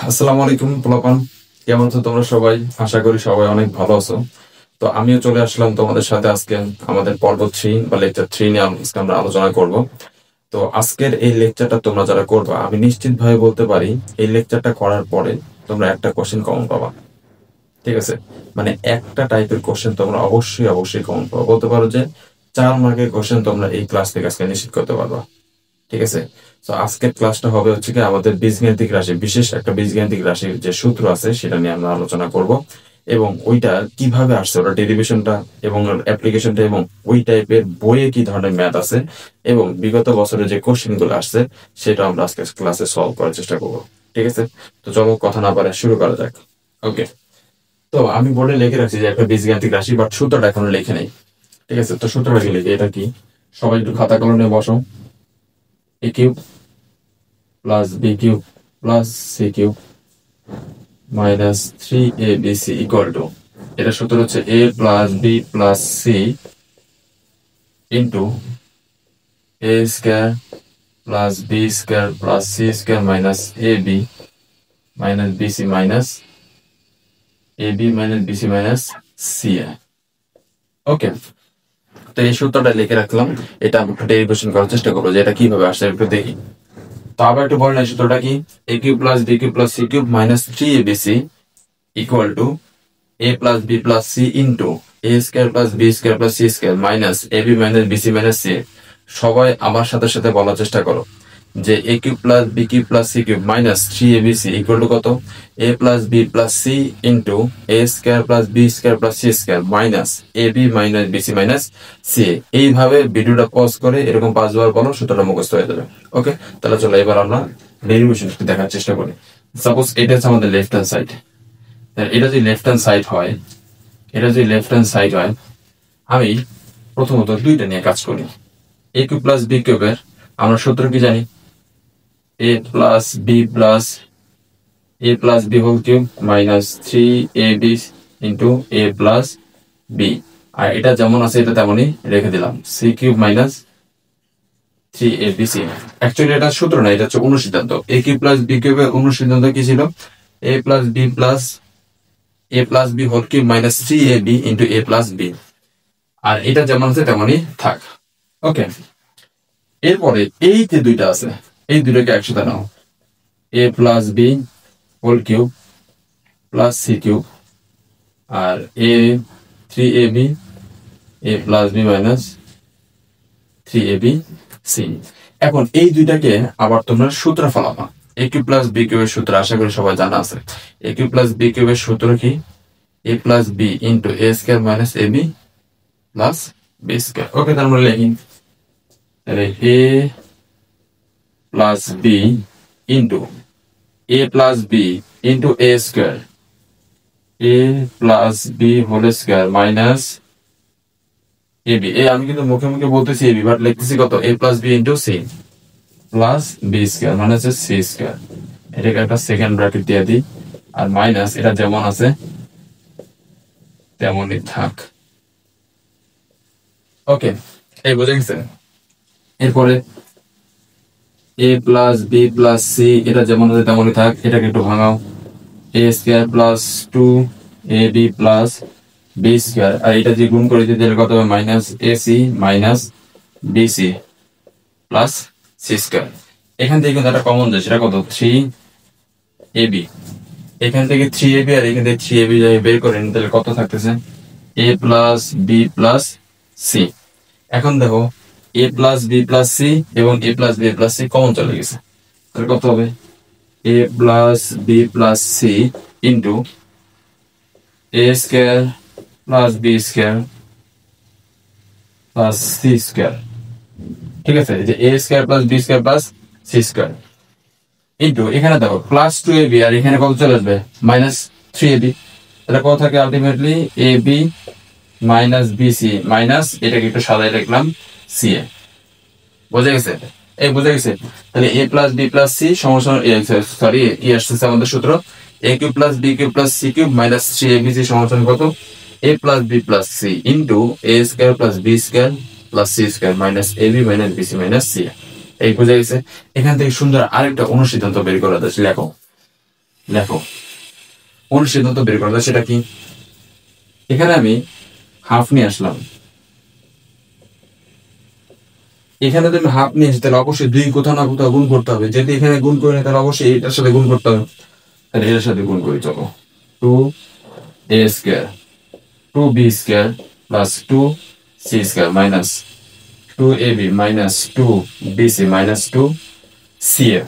আসসালামু আলাইকুম পোলাপান, কেমন আছো তোমরা সবাই? আশা করি সবাই অনেক ভালো আছো। তো আমিও চলে আসলাম তোমাদের সাথে আজকে আমাদের পর্ব 3 বা লেকচার 3 নিয়ে আজকে আমরা আলোচনা করব। তো আজকের এই লেকচারটা তোমরা যারা করবা, আমি নিশ্চিত ভাবে বলতে পারি এই লেকচারটা করার পরে তোমরা একটা কোশ্চেন কমন পাবা। ঠিক আছে, মানে একটা টাইপের কোশ্চেন তোমরা অবশ্যই অবশ্যই কমন পাবা। বলতে পারো যে 4 মার্কের কোশ্চেন তোমরা এই ক্লাস থেকে আজকে নিশ্চিত করতে পারবা। ঠিক আছে, তো আজকের ক্লাসটা হবে হচ্ছে কি আমাদের বীজগাণিতিক রাশি, বিশেষ একটা বীজগাণিতিক রাশির যে সূত্র আছে সেটা নিয়ে আমরা আলোচনা করব, এবং ওইটা কিভাবে আসছে, ওটা ডেরিভেশনটা এবং অ্যাপ্লিকেশনটা, এবং ওই টাইপের বইয়ে কি ধরনের ম্যাথ আছে এবং বিগত বছরে যে কোশ্চেন গুলো আসছে সেটা আমরা আজকে ক্লাসে সলভ করার চেষ্টা করব। ঠিক আছে, তো চলো কথা না পারে শুরু করা যাক। ওকে, তো আমি বোর্ডে লিখে রাখছি যে একটা বীজগাণিতিক রাশি, বাট সূত্রটা এখনো লিখে নেই। ঠিক আছে, তো সূত্রটা কি লিখে, এটা কি সবাই একটু খাতা কলমে বসো। A cube plus B cube plus C cube minus 3abc equal to, এটা সূত্র হচ্ছে a plus B plus C into a square plus B square plus C square minus ab minus BC minus BC minus c. Okay, তো এই সূত্রটা লিখে রাখলাম, এটা আমি একটু ডেরিভেশন করার চেষ্টা করবো যে এটা কিভাবে আসছে একটু দেখি। তো আবার একটু বলেন সূত্রটা কি, a cube plus B cube plus C cube minus 3abc equal to a plus B plus C into a square plus B square plus C square minus ab minus BC minus C. সবাই আমার সাথে সাথে বলার চেষ্টা করো যে a cube plus B cube plus C cube minus 3abc equal to কত, a plus B plus C into a square plus B square plus C square minus ab minus BC minus C. এইভাবে ভিডিওটা pause করে এরকম 5 বার বলো, সূত্রটা মুখস্থ হয়ে যাবে। ওকে, তাহলে চলো এবার আমরা ডেরিভেশন দেখার চেষ্টা করি। সাপোজ এটা হচ্ছে আমাদের লেফট হ্যান্ড সাইড, এটা যদি লেফট হ্যান্ড সাইড হয়, আমি প্রথমত দুইটা নিয়ে কাজ করি। এ কিউব প্লাস বি কিউবের আমরা সূত্র কি জানি, a plus b whole cube minus 3ab into a plus b, আর এটা যেমন আছে এটা তেমনই রেখে দিলাম, C cube minus 3abc। Actually এটা সূত্র না, এটা হচ্ছে অনুসিদ্ধান্ত। এ কিউব প্লাস বি কিউবের অনুসিদ্ধান্ত কি ছিল, a plus b whole cube minus 3ab into a plus b, আর এটা যেমন আছে তেমনই থাক। ওকে, এরপরে এই যে দুইটা আছে এই দুইটাকে একসাথে নাও, a plus b whole cube plus C cube আর a 3ab a plus B minus 3ab সি। এখন এই দুইটাকে আবার তোমরা সূত্র ফলাবা। এ কিউব প্লাস বি কিউবের সূত্র আশা করি সবাই জানা আছে। এ কিউব প্লাস বি কিউবের সূত্র কি, a plus b into a square minus a B plus B square. Okay, তার মানে লিখি তাহলে a plus b into a plus b into a square, a plus b whole square minus a b. আমি কিন্তু মুখে মুখে বলতেছি a b, but লিখতেছি কত, a plus b into c plus B square মানে হচ্ছে সি স্কয়ার। এটাকে একটা সেকেন্ড ব্র্যাকেট দিয়ে দিই, আর মাইনাস এটা যেমন আছে তেমনই থাক। ওকে, এই বুঝে গেছে। এরপরে a plus B plus c এটা যেমন আছে তেমনই থাক, এটাকে একটু ভাঙাও, a square plus 2ab plus B square, আর এটা যে গুণ করে দিতে কত হবে, minus a c minus b c plus C square. এখান থেকে কিন্তু একটা কমন যায়, সেটা কত, 3ab। এখান থেকে 3ab আর এখান থেকে 3ab বের করে নিতে কত থাকতেছে, a plus B plus C. এখন দেখো a plus B plus c এবং a plus B plus c common চলে গেছে, তাহলে কত হবে, a plus B plus C into a square plus B square plus C square. ঠিক আছে, যে a square plus B square plus C square into এখানে দেখো প্লাস 2ab আর এখানে কত চলে আসবে, মাইনাস 3ab। তাহলে কত থাকে ultimately, A B minus BC minus এটাকে একটু সাদাই লিখলাম সি এ। বুঝে গেছে, এই বুঝে গেছে। তাহলে a plus B plus c সমান সরি ই আসতেছে আমাদের সূত্র, a cube plus B cube plus C cube minus 3abc সমান কত, a plus B plus C into a square plus B square plus C square minus a b minus BC minus c. এই বুঝে গেছে। এখান থেকে সুন্দর আরেকটা অনুসিদ্ধান্ত বের করা যাচ্ছে, লেখো দেখো অনুসিদ্ধান্ত বের করা যায়, সেটা কি? এখানে আমি হাফ নিয়ে আসলাম, এখানে যদি আমি হাফ নিয়ে আসি তাহলে অবশ্যই দুই কোথাও না কোথাও গুণ করতে হবে, যদি এখানে গুণ করি তাহলে অবশ্যই এটার সাথে গুণ করতে হবে, তাহলে এটার সাথে গুণ করি। চলো, 2a² 2b² plus 2c² minus 2ab minus 2bc minus 2ca।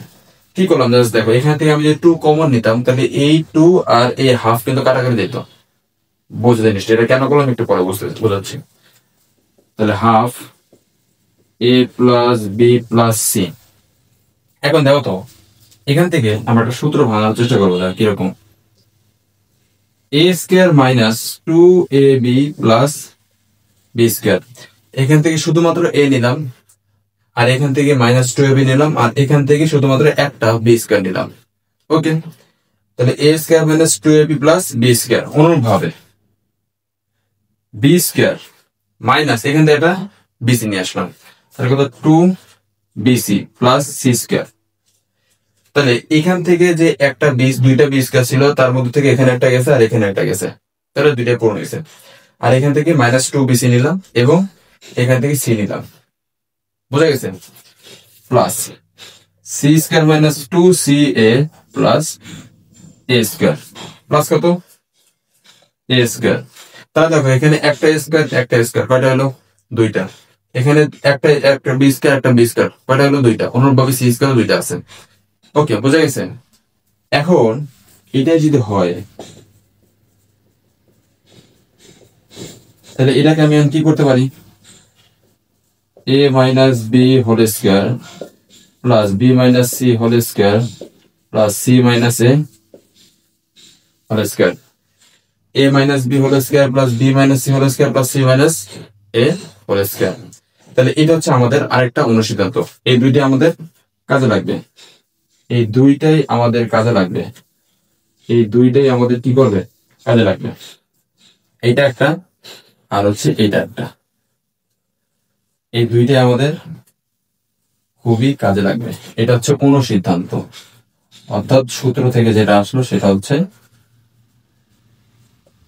কি করলাম জাস্ট দেখো, এখান থেকে আমি যদি 2 কমন নিতাম তাহলে এই 2 আর এই হাফ কিন্তু কাটাকাটি যেত, বুঝতে জিনিসটা। এটা কেন করলাম একটু পরে বোঝাচ্ছি। তাহলে half a plus B plus C. এখন দেখো তো, এখান থেকে আমরা একটা সূত্র ভাঙার চেষ্টা করবো, কিরকম? a² minus 2ab plus b²। এখান থেকে শুধুমাত্র a নিলাম, আর এখান থেকে মাইনাস 2ab নিলাম, আর এখান থেকে শুধুমাত্র একটা b² নিলাম। ওকে, তাহলে a² minus 2ab plus b²। অনুরূপভাবে b² মাইনাস এখান থেকে একটা bc নিয়ে আসলাম, তাহলে কত? 2bc plus c²। তাহলে এখান থেকে যে একটা দুইটা b² ছিল, তার মধ্যে থেকে এখানে একটা গেছে আর এখানে একটা গেছে, তাহলে দুইটাই পূরণ হয়েছে। আর এখান থেকে মাইনাস 2bc নিলাম এবং এখান থেকে c নিলাম, বোঝা গেছে? Plus c² minus 2ca plus a², plus কত? a²। তাহলে দেখো এখানে একটা স্কয়ার কয়টা হলো? দুইটা। এখানে একটা একটা b² একটা b² কয়টা হলো? দুইটা। অনুরূপভাবে c² দুইটা আছে। ওকে, বোঝা গেছে? এখন এটা যদি হয় তাহলে এটাকে আমি কি করতে পারি? a minus B whole square plus B minus C whole square plus C minus A whole square. a minus B whole square plus B minus C whole square plus C minus A whole square. তাহলে এটা হচ্ছে আমাদের আরেকটা অনুসিদ্ধান্ত। এই দুইটাই আমাদের কাজে লাগবে, এই দুইটাই আমাদের কাজে লাগবে, এই দুইটাই আমাদের কি করবে? কাজে লাগবে। এইটা একটা আর হচ্ছে এইটা একটা, এই দুইটাই আমাদের খুবই কাজে লাগবে। এটা হচ্ছে অনুসিদ্ধান্ত, অর্থাৎ সূত্র থেকে যেটা আসলো সেটা হচ্ছে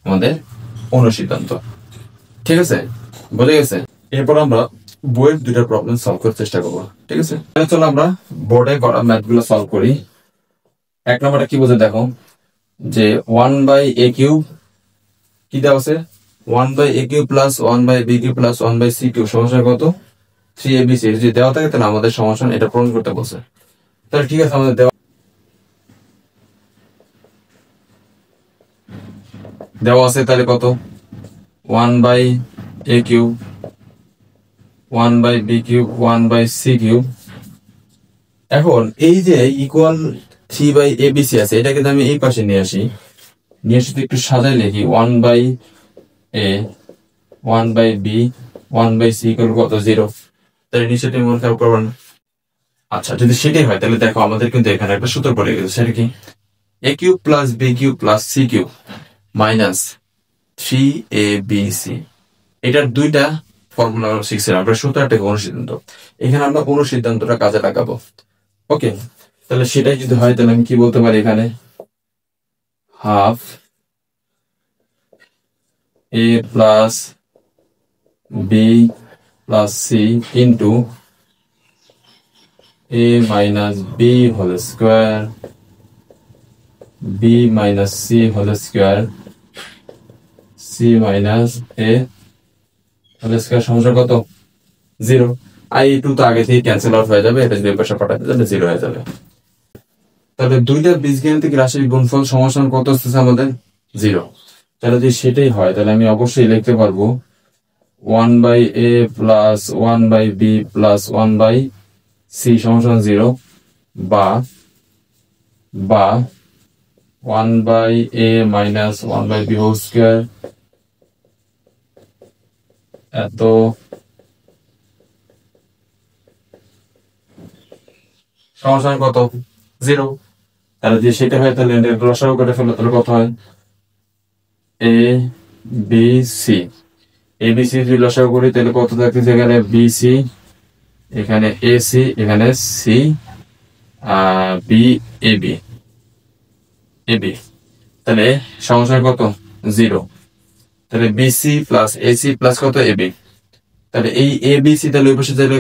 আমাদের অনুসিদ্ধান্ত। ঠিক আছে, বোঝা গেছে? এরপর আমরা বইয়ের দুইটা প্রবলেম সলভ করার চেষ্টা করবো। ঠিক আছে, চলো আমরা বোর্ডে করা ম্যাথ গুলো সলভ করি। এক নম্বরটা কি বোঝে দেখো, যে 1/a³ কি দেওয়া আছে? 1/a³ plus 1/b³ plus 1/c³ সমস্যা কত? 3abc। যদি দেওয়া থাকে তাহলে আমাদের সমস্যা এটা পূরণ করতে বলছে। তাহলে ঠিক আছে, আমাদের দেওয়া আছে, তাহলে কত? 1/a³, 1/b³ 1/c³। এখন এই যে ইকুয়াল 3/abc আছে, এটাকে আমি এই পাশে নিয়ে আসি, নিয়ে এসে একটু সাজাই লিখি 1/a 1/b 1/c কত? 0। তাহলে নিশ্চয়ই মনে খারাপ করবেন না। আচ্ছা, যদি সেটাই হয় তাহলে দেখো আমাদের কিন্তু এখানে একটা সূত্র পড়ে গেছে, সেটা কি? a³ plus b³ plus c³ minus 3abc। এটার দুইটা ফর্মুলা শিখছিলাম আমরা, সূত্র একটা অনুসিদ্ধান্ত। এখানে আমরা অনুসিদ্ধান্তটা কাজে লাগাবো। ওকে, তাহলে সেটাই যদি হয় তাহলে আমি কি বলতে পারি? এখানে half a plus B plus C into a minus B whole square B minus C whole square C minus A whole square সমস্যা কত? 0। আই টু তো আগে থেকে ক্যান্সেল আউট হয়ে যাবে, এটা যদি পাশে পাঠাতে তাহলে 0 হয়ে যাবে। তাহলে দুইটা বীজগাণিতিক রাশির গুণফল সমান কত আসতেছে আমাদের? 0। তাহলে যদি সেটাই হয় তাহলে আমি অবশ্যই লিখতে পারবো 1/a plus 1/b plus 1/c সমান 0, বা 1/a minus 1/b whole square এত সমান কত? 0। তাহলে যদি সেটা হয় তাহলে লসাগু করে ফেলো, তাহলে কত হয়? a b c abc যদি লসাগু করি তাহলে কত থাকতেছে? এখানে bc, এখানে ac, এখানে c b ab। এবি, তাহলে সমস্যা কত 0, তাহলে বিসি প্লাস এসি প্লাস কত এবি, তাহলে এই এ বি সি তাহলে ওই পাশে তাহলে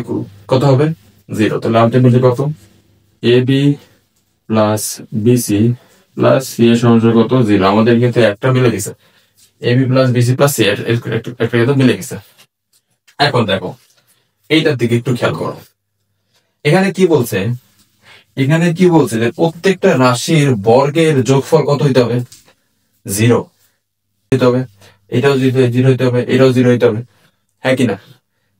কত হবে 0, তাহলে আলটিমেটলি কত a B plus BC plus C এর সমস্যা কত 0। আমাদের কিন্তু একটা মিলে গেছে, a B plus BC plus c একটা কিন্তু মিলে গেছে। এখন দেখো এইটার দিকে একটু খেয়াল করো, এখানে কি বলছে, এখানে কি বলছে যে প্রত্যেকটা রাশির বর্গের যোগফল কত হইতে হবে 0 হইতে হবে, এটাও 0 হইতে হবে, এটাও 0 হইতে হবে, হ্যাঁ কিনা।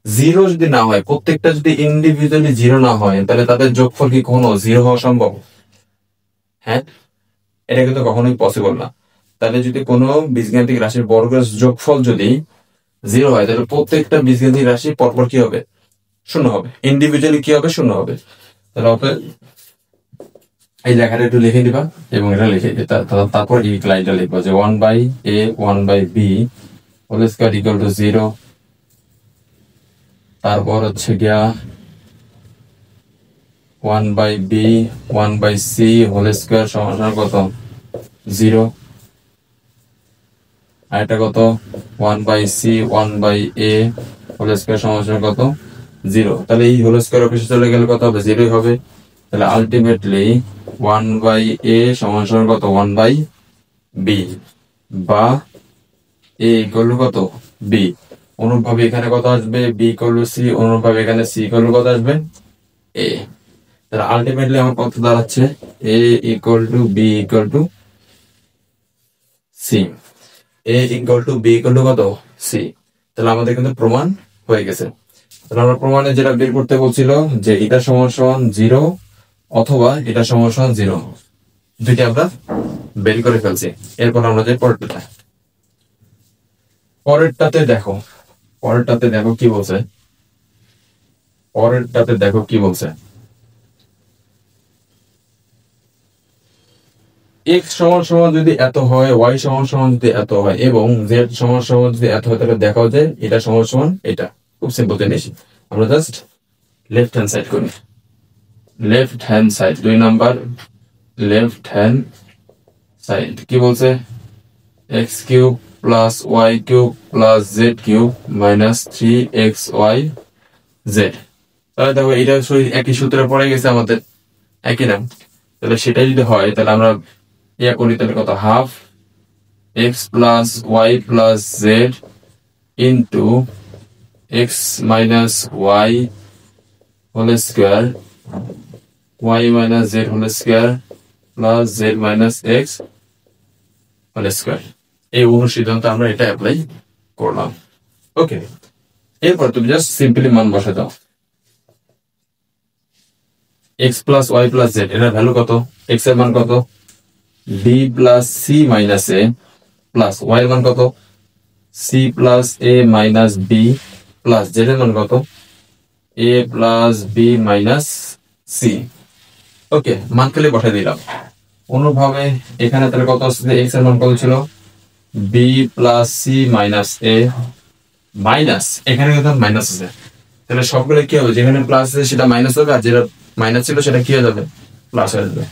0 যদি না হয়, প্রত্যেকটা যদি ইন্ডিভিজুয়ালি 0 না হয়, তাহলে তাদের যোগফল কি কোনো 0 হওয়া সম্ভব? হ্যাঁ, এটা কিন্তু কখনোই পসিবল না। তাহলে যদি কোনো বীজগাণিতিক রাশির বর্গের যোগফল যদি 0 হয়, তাহলে প্রত্যেকটা বীজগাণিতিক রাশি পরপর কি হবে 0 হবে, ইন্ডিভিজুয়ালি কি হবে 0 হবে। তাহলে এই লেখাটা একটু লিখে দিবা এবং এটা লিখে তারপর এই লাইনটা লিখবা যে 1/a 1/b whole square equal to 0, তারপর হচ্ছে গিয়া 1/b 1/c হোল স্কয়ার সমান কত 0, আর এটা কত 1/c 1/a হোল স্কয়ার সমান কত 0। তাহলে এই হোল স্কয়ার অফিসে চলে গেলে কত হবে 0 হবে। তাহলে আলটিমেটলি 1/a সমান কত 1/b, বা a ইকুয়াল টু কত b। অনুরূপভাবে এখানে কত আসবে b ইকুয়াল টু c, অনুরূপভাবে এখানে c ইকুয়াল টু কত আসবে a। তাহলে আলটিমেটলি আমার কত দাঁড়াচ্ছে a equal to b equal to c, a equal to b equal to কত c। তাহলে আমাদের কিন্তু প্রমাণ হয়ে গেছে। তাহলে আমরা প্রমাণে যেটা বের করতে বলছিল যে এটা সমান সমান 0 অথবা এটা সমান সমান 0, দুইটা আমরা বের করে ফেলছি। এরপর আমরা যাই পরেরটাতে। পরেরটাতে দেখো, পরেরটাতে দেখো কি বলছে, পরেরটাতে দেখো কি বলছে, x সমান সমান যদি এত হয়, y সমান সমান যদি এত হয় এবং z সমান সমান যদি এত হয়, তাহলে দেখাও যে এটা সমান সমান এটা। খুব সিম্পল জিনিস, আমরা জাস্ট লেফট হ্যান্ড সাইড করি। Left hand side 2 number, left hand side কি বলছে x cube plus y cube plus z cube minus 3xy z। তাহলে দেখো এটা একই সূত্রে পড়ে গেছে আমাদের, একই নাম। তাহলে সেটাই যদি হয় তাহলে আমরা ইয়া করি, তাহলে কত half x plus y plus z into x minus y whole square y minus z whole square plus z minus x whole square. এই অনুসিদ্ধান্ত আমরা এটা অ্যাপ্লাই করলাম। ওকে, এরপর তুমি জাস্ট সিম্পলি মান বসে দাও। x plus y plus z এটার ভ্যালু কত, x এর মান কত b plus c minus a plus y এর মান কত c plus a minus b plus z এর মান কত a plus b minus c। ওকে, মান খেলে বসাই দিলাম। অনুভাবে এখানে তাহলে কত আসছে, x এর মান কত ছিল b plus c minus a minus, এখানে কিন্তু মাইনাস আছে, তাহলে সবগুলো কি হবে, যেখানে প্লাস আছে সেটা মাইনাস হবে, আর যেটা মাইনাস ছিল সেটা কি হয়ে যাবে প্লাস হয়ে যাবে।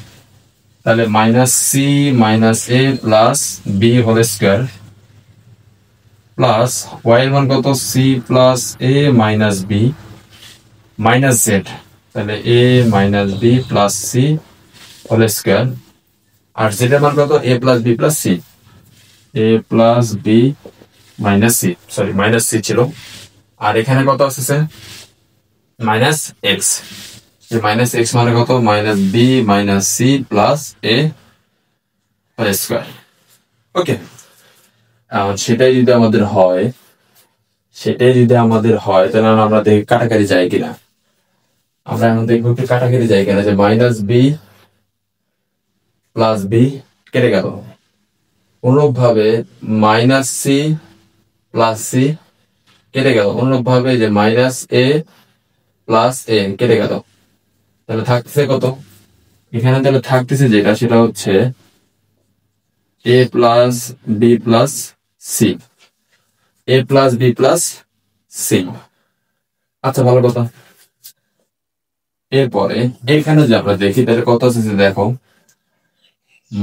তাহলে minus c minus a plus b whole square plus y এর মান কত c plus a minus b minus z, তাহলে a minus b plus c whole square, আর জেড এর মান কত a plus B plus c, a plus B minus c, sorry minus c ছিল, আর এখানে কত আসছে মাইনাস এক্স, মাইনাস এক্স মানে কত minus b minus c plus a square. Okay, সেটাই যদি আমাদের হয়, সেটাই যদি আমাদের হয় তাহলে আমরা দেখি কাটাকাটি যায় কিনা। আমরা এখন দেখবো একটু কাটাকাটি যায় কিনা, যে মাইনাস বি প্লাস বি কেটে গেল, অনুরূপভাবে মাইনাস সি প্লাস সি কেটে গেল, অনুরূপভাবে যে মাইনাস এ প্লাস এ কেটে গেল, তাহলে থাকতেছে কত এখানে, তাহলে থাকতেছে যেটা সেটা হচ্ছে এ plus B plus c, a plus B plus C. আচ্ছা, ভালো কথা। এরপরে এখানে যে আমরা দেখি তাহলে কত আছে, দেখো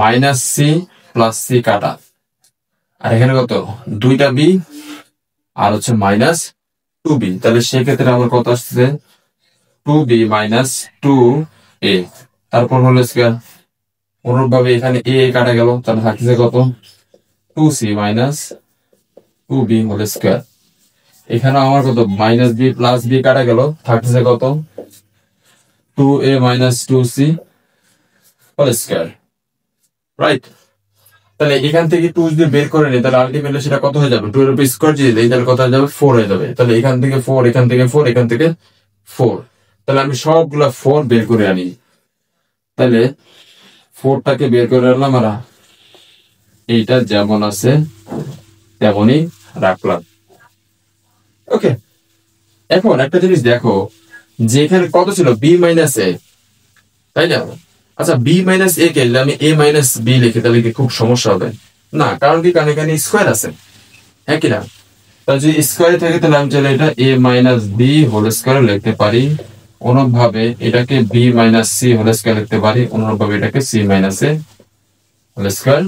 মাইনাস সি প্লাস সি কাটা, আর এখানে কত দুইটা বি আর হচ্ছে মাইনাস টু বি, তাহলে সেক্ষেত্রে আমার কত আসছে টু বি মাইনাস টু এ, তারপর হলো স্কয়ার। অনুরূপভাবে এখানে এ কাটা গেল, তাহলে থাকছে কত two C minus two B whole square. এখানে আমার কত মাইনাস বি প্লাস বি কাটা গেল, থাকছে কত two a minus two c whole square, right. তাহলে এখান থেকে টু যদি বের করে নিই, তাহলে আলটিমেটলি সেটা কত হয়ে যাবে, টু এর উপর স্কয়ার যদি দেই তাহলে কত হয়ে যাবে, ফোর হয়ে যাবে। তাহলে এখান থেকে ফোর, এখান থেকে ফোর, এখান থেকে ফোর, তাহলে আমি সবগুলা ফোর বের করে আনি। তাহলে ফোরটাকে বের করে আনলাম, আর এইটা যেমন আছে তেমনই রাখলাম। ওকে, এখন একটা জিনিস দেখো যে এখানে কত ছিল বি মাইনাস এ, তাই না? আচ্ছা, বি মাইনাস এ কে আমি এ মাইনাস বি লিখে তাহলে কি খুব সমস্যা হবে না? কারণ কি, কারণ এখানে স্কোয়ার আছে, হ্যাঁ কিনা? তাহলে যদি স্কোয়ারে থাকে তাহলে আমি চাইলে এটা A minus B whole square লিখতে পারি, অনুরূপভাবে এটাকে B minus C whole square লিখতে পারি, অনুরূপভাবে এটাকে সি মাইনাস এ হোল স্কোয়ার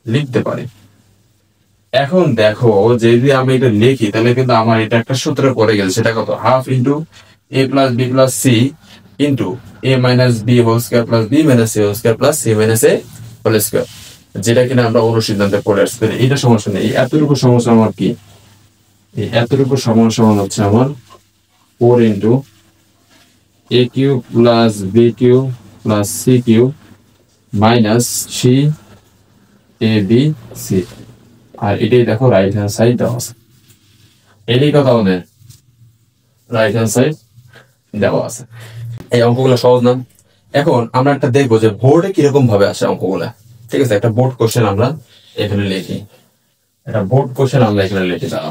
লিখতে পারি। এখন দেখো যদি আমি এটা লিখি তাহলে কিন্তু আমার এটা একটা সূত্র পড়ে গেছে, সেটা কত half into a plus B plus C into a minus B whole square plus B minus C whole square plus C minus A whole square, যেটা কিনা আমরা অনুসিদ্ধান্তে পড়ে আসছি। এটা সমস্যা নেই, এতটুকু সমস্যা আমার কি, এই এতটুকু সমস্যা হচ্ছে আমার four into a cube plus b cube plus c cube minus c a b c, আর এটাই দেখো রাইট হ্যান্ড সাইড দেওয়া আছে। এটাই কথা আমাদের রাইট হ্যান্ড সাইড দেওয়া আছে। এই অঙ্কগুলো সহজ না? এখন আমরা একটা দেখবো যে বোর্ডে কিরকম ভাবে আসে অঙ্কগুলা। ঠিক আছে, একটা বোর্ড কোশ্চেন আমরা এখানে লিখি, একটা বোর্ড কোশ্চেন আমরা এখানে লিখে দাও।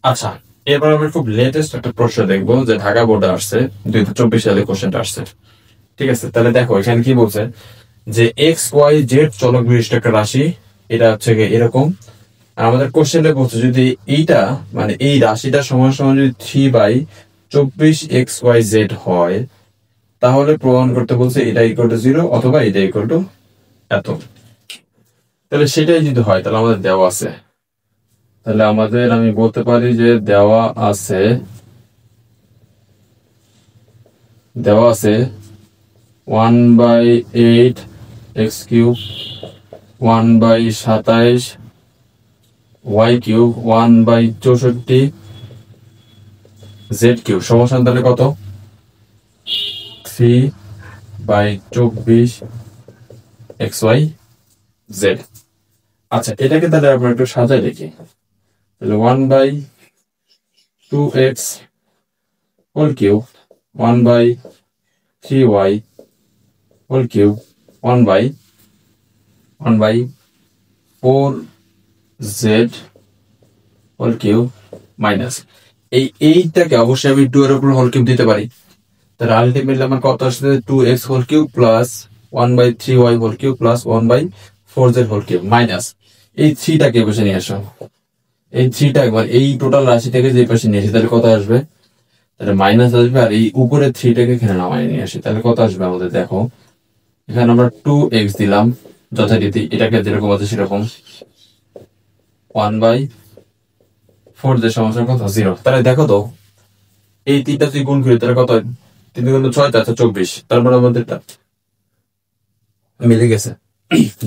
আচ্ছা, এবার আমরা খুব লেটেস্ট একটা প্রশ্ন দেখবো যে ঢাকা বোর্ডে আসছে 2024 সালে কোশ্চেনটা আসছে। ঠিক আছে, তাহলে দেখো এখানে কি বলছে যে এক্স ওয়াই জেড চলক বিশিষ্ট একটা রাশি, এটা হচ্ছে এরকম। আর আমাদের কোশ্চেনে বলছে যদি এইটা মানে এই রাশিটা সমান সমান যদি 3/24 x y z হয়, তাহলে প্রমাণ করতে বলছে এটা ইকুয়াল টু 0 অথবা এটা ইকুয়াল টু এত। তাহলে সেটাই যদি হয় তাহলে আমাদের দেওয়া আছে, তাহলে আমাদের আমি বলতে পারি যে দেওয়া আছে 1/8 x cube 1/27 y cube 1/64 z cube সমান তাহলে কত 3/24 xy z। আচ্ছা, এটাকে তাহলে আমরা একটু সাজাই দেখি, তাহলে 1/2x whole cube 1/3y whole cube 1/4z whole cube minus এইটাকে অবশ্যই আমি 2 এর উপর হোল কিউব দিতে পারি। তাহলে আলটিমেটলি আমার কত আসছে 2x whole cube plus 1/3y whole cube plus 1/4z whole cube minus এই 3টাকে বসে নিয়ে আসো। এই 3টা একবার এই টোটাল রাশিটাকে যে পাশে নিয়ে আসি তাহলে কত আসবে, তাহলে মাইনাস আসবে, আর এই উপরে 3টাকে এখানে নামায় নিয়ে আসি তাহলে কত আসবে আমাদের। দেখো এখানে আমরা 2x দিলাম যথারীতি, এটাকে যেরকম আছে সেরকম 1/4 যে সমস্যা কত 0। তাহলে দেখো তো এই 3টা যদি গুণ করি তাহলে কত 3 গুণ 6 24, তারপর আমাদের মিলে গেছে।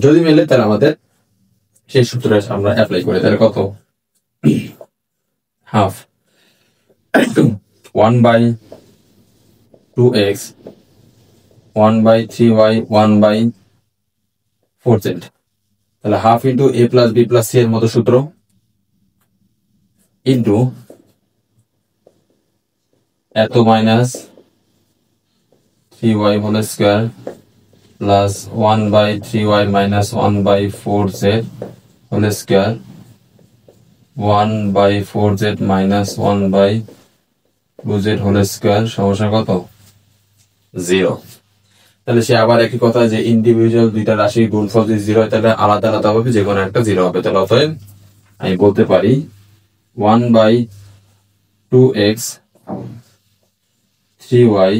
যদি মিলে তাহলে আমাদের সেই সূত্রে আমরা অ্যাপ্লাই করি, তাহলে কত হাফ 1/2x 1/3y 1/4z, তাহলে half into a plus B plus C এর মতো সূত্র ইন্টু এত minus 3y whole square plus 1/3y minus 1/4z whole square 1/4z minus 1/2z whole square সমস্যা কত 0। তাহলে সে আবার একই কথা যে ইন্ডিভিজুয়াল দুইটা রাশির গুণফল যদি 0 হয় তাহলে আলাদা আলাদা হবে, যে কোনো একটা 0 হবে। তাহলে অতএব আমি বলতে পারি 1/2x 3y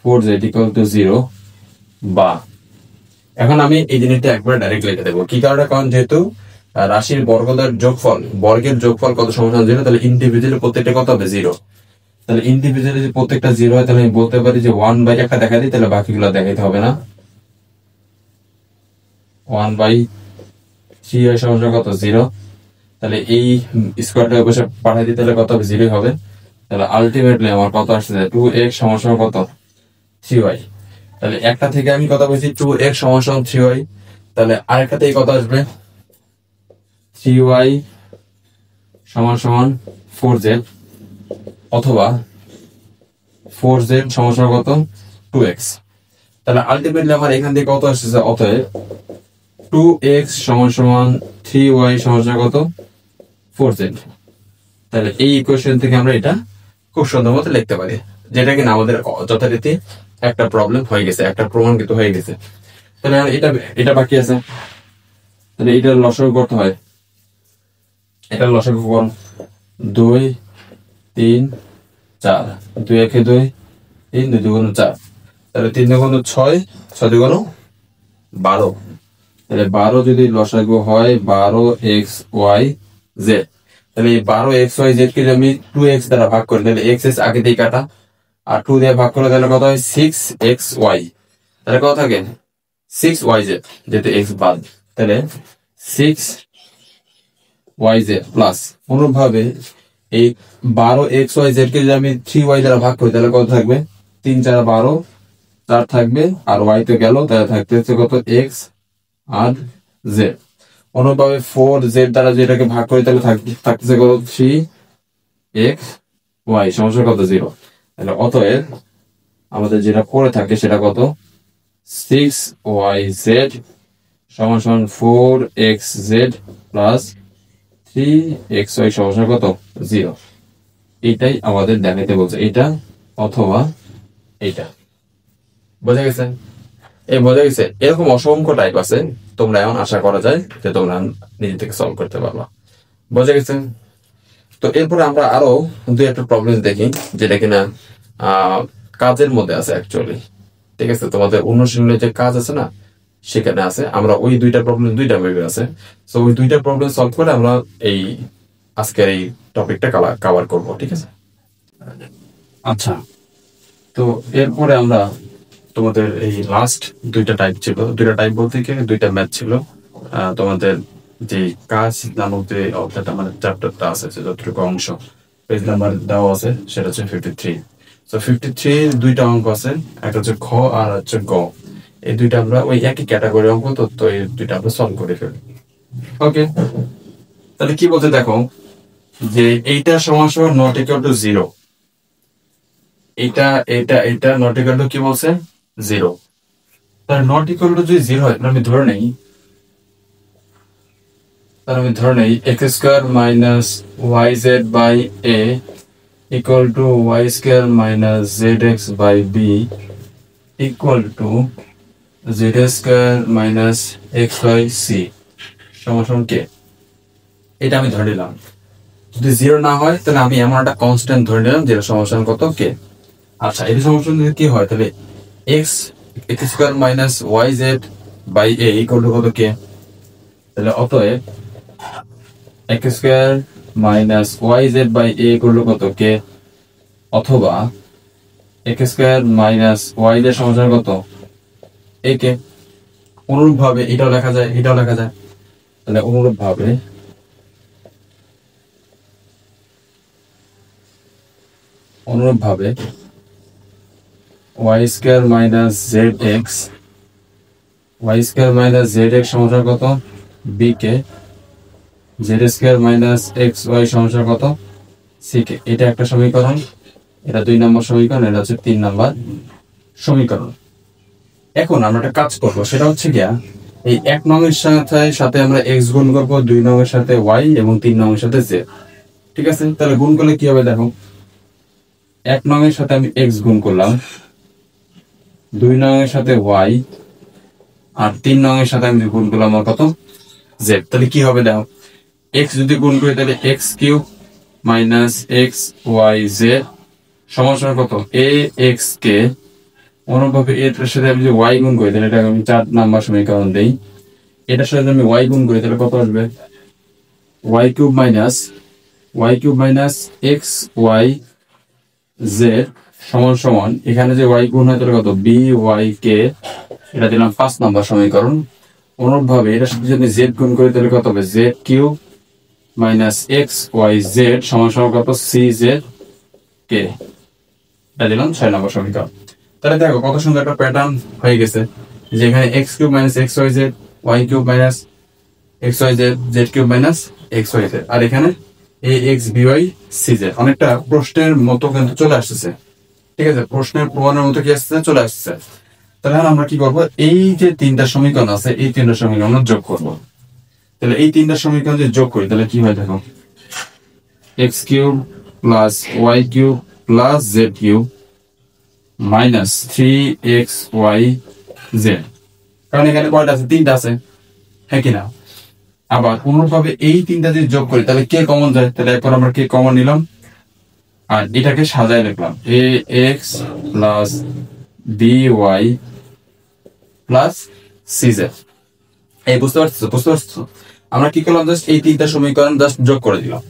4z equal to 0, বা। এখন আমি এই জিনিসটা একবারে ডাইরেক্ট লিখে দেবো, কি কারণে? কারণ যেহেতু রাশির বর্গের যোগফল কত সমান 0, তাহলে ইন্ডিভিজুয়ালি প্রত্যেকটা কত হবে? 0। তাহলে ইন্ডিভিজুয়ালি যদি প্রত্যেকটা 0 হয়, তাহলে আমি বলতে পারি যে 1/, একটা দেখা দিই, তাহলে বাকিগুলো দেখাইতে হবে না। 1/3 হয় সমান কত? 0। তাহলে এই স্কোয়ারটা বসে পাঠিয়ে দিই, তাহলে কত হবে? 0 হবে। তাহলে আলটিমেটলি আমার কত আসছে? 2x সমান কত? 3y। তাহলে একটা থেকে আমি কত পেয়েছি? 2x সমান 3y। তাহলে আরেকটা থেকে কত আসবে? 3y সমান 4z, অথবা 4z সমান কত? 2x। তাহলে আলটিমেটলি আমার এখান থেকে কত আসছে? অতএব 2x সমান 3y সমান কত? 4z। তাহলে এই ইকুয়েশন থেকে আমরা এটা খুব সুন্দর মতো লিখতে পারি, যেটা কিনা আমাদের যথারীতি একটা প্রবলেম হয়ে গেছে, একটা প্রমাণ কিন্তু হয়ে গেছে। তাহলে এটা বাকি আছে। তাহলে এটার লসাগু করতে হয়, এটার লসাগু কোন? 2, 3, 4, 2 1 2, 3 2 2 4। তাহলে 3 2 6, 6 2 12। তাহলে 12 যদি লসাগু হয় 12xyz, তাহলে এই 12xyz কে আমি 2x দ্বারা ভাগ করি, তাহলে x আগে দিয়ে কাটা, আর 2 দিয়ে ভাগ করলে তাহলে কত হয়? 6xy। তাহলে কত থাকে? 6yz, যেহেতু x বাদ, তাহলে 6yz প্লাস অনুরূপভাবে এই 12xyz কে যদি আমি 3y দ্বারা ভাগ করি, তাহলে কত থাকবে? 3 4 12, 4 থাকবে, আর y তো গেল, তাহলে থাকতে হচ্ছে কত? x আর z। অনুরূপভাবে 4z দ্বারা যেটাকে ভাগ করি, তাহলে থাকতেছে কত? 3xy সমান কত? 0। তাহলে অতএব আমাদের যেটা পড়ে থাকে সেটা কত? 6yz সমান 4xz প্লাস 3xy সমান কত? 0। এটাই আমাদের দেখাইতে বলছে, এটা অথবা এটা। বোঝা গেছে? বোঝা গেছে। এরকম অসংখ্য টাইপ আছে, তোমরা এখন আশা করা যায় যে তোমরা নিজে থেকে সলভ করতে পারবা। বোঝা গেছে? তো এরপরে আমরা আরো 2-একটা প্রবলেম দেখি, যেটা কিনা কাজের মধ্যে আছে অ্যাকচুয়ালি। ঠিক আছে, তোমাদের অনুশীলনের যে কাজ আছে না, সেখানে আছে। আমরা ওই 2টা প্রবলেম, 2টা ভেবে আছে, তো ওই 2টা প্রবলেম সলভ করে আমরা এই আজকের এই টপিকটা কভার করব। ঠিক আছে? আচ্ছা, তো এরপরে আমরা তোমাদের এই লাস্ট 2টা টাইপ ছিল, 2টা টাইপ বলতে কি 2টা ম্যাথ ছিল। তোমাদের যে কাজ নামক যে অধ্যায়টা, মানে চ্যাপ্টারটা আছে, যতটুকু অংশ পেজ নাম্বার দেওয়া আছে সেটা হচ্ছে 53। তো 53 2টা অঙ্ক আছে, একটা হচ্ছে খ আর হচ্ছে গ। এই 2টা আমরা ওই একই ক্যাটাগরি অঙ্ক, তো এই 2টা আমরা সলভ করে ফেলি। ওকে, তাহলে কি বলতে দেখো, যে এইটা সমান নট ইকুয়াল টু 0, এটা নট ইকুয়াল টু কি বলছে? 0। তাহলে নট ইকুয়াল টু যদি 0 হয়, তাহলে আমি ধরে নেই X square minus Y Z by A equal to Y square minus Z X by B equal to Z square minus X by C সমান কে। এটা আমি ধরে নিলাম। যদি 0 না হয়, তাহলে আমি এমন একটা কনস্ট্যান্ট ধরে নিলাম যেটা সমান কত? কে। আচ্ছা, এটা সমান যদি কি হয়, তাহলে X square minus Y Z by A equal to কত? কে। তাহলে অতএব X square minus Y Z by A equal to কত? কে। অথবা X square minus Y Z সমান কত? এ কে। অনুরূপ ভাবে এটাও লেখা যায়, এটাও লেখা যায়। তাহলে অনুরূপ ভাবে y square minus Z x সমান কত? B k. Z square minus x y সমান কত? C k. এটা একটা সমীকরণ, এটা 2 নম্বর সমীকরণ, এটা হচ্ছে 3 নম্বর সমীকরণ। এখন আমরা একটা কাজ করবো, সেটা হচ্ছে গিয়া এই 1 নং এর সাথে আমরা এক্স গুণ করবো, 2 নং এর সাথে ওয়াই, এবং 3 নং এর সাথে জেড। ঠিক আছে, তাহলে গুণ করলে কি হবে দেখো। 1 নং এর সাথে আমি এক্স গুণ করলাম, 2 নং এর সাথে ওয়াই, আর 3 নং এর সাথে আমি গুণ করলাম আমার কত? জেড। তাহলে কি হবে দেখো, এক্স যদি গুণ করি তাহলে X cube minus x Y Z সমান কত? এ এক্স কে অনুরূপভাবে এটার সাথে আমি যদি ওয়াই গুণ করি তাহলে এটা আমি 4 নাম্বার সমীকরণ দেই। এটার সাথে যদি আমি ওয়াই গুণ করি তাহলে কত আসবে? y³ minus x Y Z সমান সমান এখানে যে ওয়াই গুণ হয় তাহলে কত? বি ওয়াই কে, এটা দিলাম 5 নাম্বার সমীকরণ। অনুরূপভাবে এটার সাথে যদি জেড গুণ করি তাহলে কত হবে? z³ minus x Y Z সমান সমান কত? সি জেড কে, এটা দিলাম 6 নম্বর সমীকরণ। তাহলে দেখো কত সুন্দর একটা প্যাটার্ন হয়ে গেছে, যে এখানে x³ minus x Y z, y³ minus x Y z, z³ minus x Y z, আর এখানে a x b y c z. অনেকটা প্রশ্নের মতো কিন্তু চলে আসতেছে, ঠিক আছে? প্রশ্নের প্রমাণের মতো কি আসছে? চলে আসছে। তাহলে আমরা কি করব? এই যে 3টা সমীকরণ আছে এই 3টা সমীকরণ যোগ করব। তাহলে এই 3টা সমীকরণ যদি যোগ করি তাহলে কি হয় দেখো, x³ plus y³ plus z³ minus 3xyz, কারণ এখানে কয়টা আছে? 3টা আছে, হ্যাঁ কিনা? আবার অনুরূপভাবে এই 3টা যদি যোগ করি তাহলে কে কমন যায়? তাহলে একবার আমরা কে কমন নিলাম আর এটাকে সাজায় লিখলাম a x plus B Y plus সিজেড। এই বুঝতে পারছো? আমরা কি করলাম? জাস্ট এই 3টা সমীকরণ জাস্ট যোগ করে দিলাম।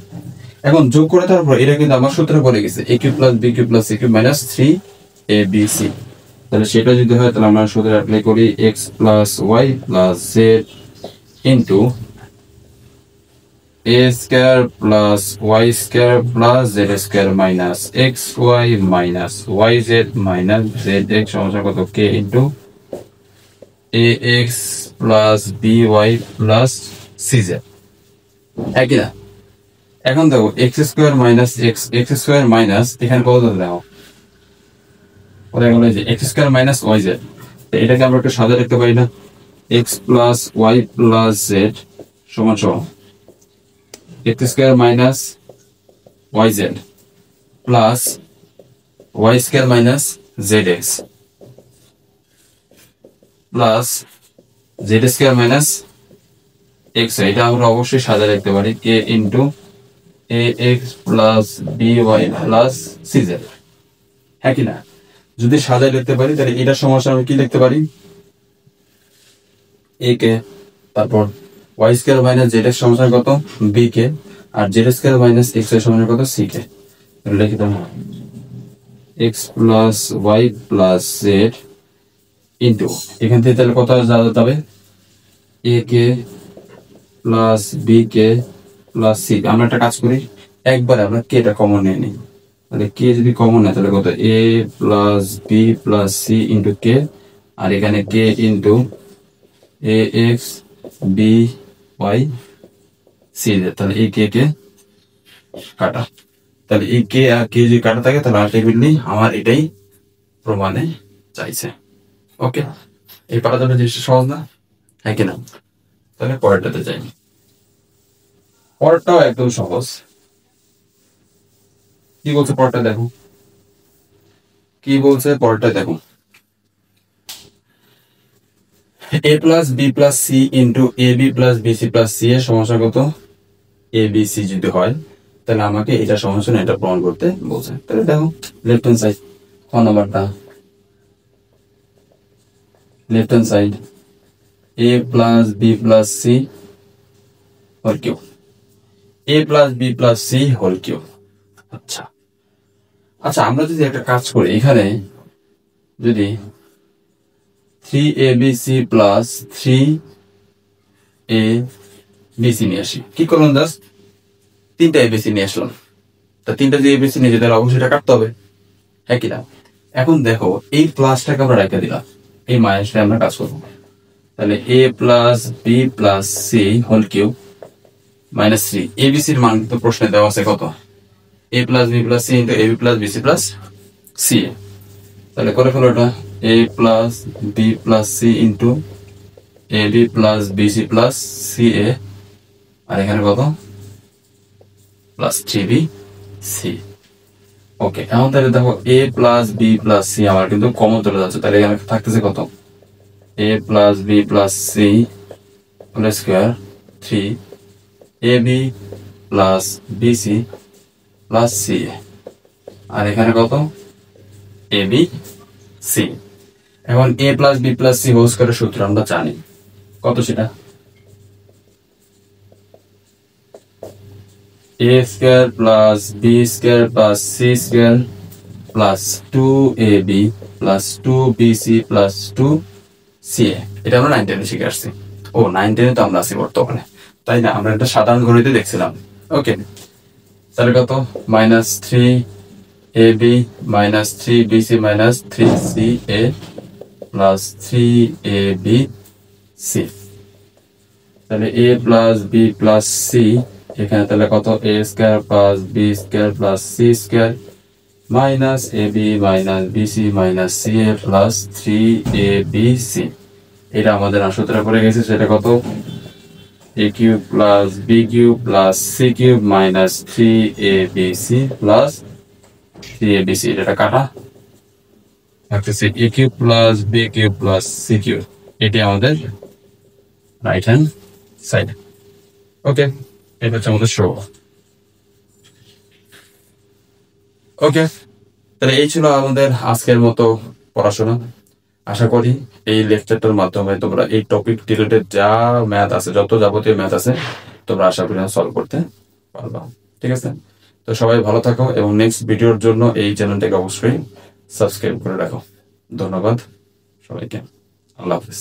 এখন যোগ করে তারপর এটা কিন্তু আমার সূত্রে পড়ে গেছে a³ plus b³ plus c³ minus 3abc। তাহলে সেটা যদি হয় তাহলে আমরা সূত্রে অ্যাপ্লাই করি x plus Y plus Z into a square plus Y square plus Z square minus x Y minus Y Z minus Z x সমান কত? k into a X plus B Y plus C Z, একই না? এখন দেখো X square minus X square minus এখানে কত দেখো ওরা গেল যে X square minus Y Z, এটাকে আমরা একটু সাজা লিখতে পারি না? X plus Y plus Z সমান সমান x square minus Y z plus y square minus Z x plus z square minus x. এটা আমরা অবশ্যই সাজা লিখতে পারি k into a x plus B Y plus C z, হ্যাঁ কি না? যদি সাজায় লিখতে পারি তাহলে এটার সমস্যা আমি কি লিখতে পারি? এ কে, তারপর y square minus Z x সমান কত? বি কে, আর z square minus x y সমান কত? C k. লিখে দাও x plus Y plus Z into এখান থেকে তাহলে কত যাবে? A k plus b k plus c. আমরা একটা কাজ করি, একবারে আমরা কে টা কমন নিয়ে নিই। তাহলে কে যদি কমন নেয় তাহলে কত? A plus B plus C into k, আর এখানে k into a x b y c. তাহলে এই কে কে কাটা, তাহলে এই কে আর কে যদি কাটা থাকে তাহলে আলটিমেটলি আমার এটাই প্রমাণে চাইছে। ওকে, এই পারাটা জিনিসটা সহজ না, হ্যাঁ কিনা? তাহলে পরেরটাতে যাই। পরেরটাও একদম সহজ। কি বলছে পরেরটা দেখো, কি বলছে পরেরটা দেখো। a plus B plus C into A B plus BC plus C এর সমস্যা কত? এ বি সি যদি হয় তাহলে আমাকে এটা সমস্যা না এটা প্রমাণ করতে বলছে। তাহলে দেখো লেফট হ্যান্ড সাইড, ক নাম্বারটা left hand side a plus B plus c whole cube, a plus B plus c whole cube. আচ্ছা আচ্ছা, আমরা যদি একটা কাজ করি, এখানে যদি 3abc প্লাস 3abc নিয়ে আসি, কি করলাম? জাস্ট 3টা abc নিয়ে আসলাম। তা 3টা যদি abc নিয়ে যাই তাহলে অবশ্যই এটা কাটতে হবে, হ্যাঁ কিনা? এখন দেখো এই প্লাসটাকে আমরা রেখে দিলাম, এই মাইনাসটা আমরা কাজ করবো। তাহলে a plus B plus c whole cube minus 3। এবিসির মান তো প্রশ্নে দেওয়া আছে কত? a plus B plus C into a b plus BC plus c. তাহলে করে ফেলো এটা a plus B plus C into A B plus BC plus c a, আর এখানে কত? Plus 3b C. ওকে, এখন তাহলে দেখো a plus B plus C আমার কিন্তু কমন চলে যাচ্ছে, তাহলে এখানে থাকতেছে কত? a plus B plus c whole square 3ab plus BC plus c, আর এখানে কত? A b c. এখন a plus B plus c whole স্কয়ারের সূত্র আমরা জানি কত, সেটা a square plus B square plus C square plus 2ab plus 2bc plus 2ca। এটা আমরা 9 10 শিখে আসছি। ও 9 10 তো আমরা আছি বর্তমানে, তাই না? আমরা এটা সাধারণ গণিতে দেখছিলাম। ওকে, তাহলে কত? -3ab minus 3bc minus 3ca plus 3abc। তাহলে a plus B plus C, এখানে তাহলে কত? a square plus B square plus C square minus ab minus BC minus ca plus 3abc। এটা আমাদের সূত্রে পড়ে গেছে, সেটা কত? a cube plus B cube plus C cube minus 3abc plus 3abc। এটা কাটা থাকতেছে a cube plus B cube plus C cube. এটি আমাদের রাইট হ্যান্ড সাইড। ওকে, এটা হচ্ছে আমাদের শো। ওকে, তাহলে এই ছিল আমাদের আজকের মতো পড়াশোনা। আশা করি এই লেকচারটার মাধ্যমে তোমরা এই টপিক রিলেটেড যা ম্যাথ আছে, যত যাবতীয় ম্যাথ আছে, তোমরা আশা করি সলভ করতে পারবা। ঠিক আছে, তো সবাই ভালো থাকো এবং নেক্সট ভিডিওর জন্য এই চ্যানেলটাকে অবশ্যই সাবস্ক্রাইব করে রাখো। ধন্যবাদ সবাইকে, আল্লাহ হাফিজ।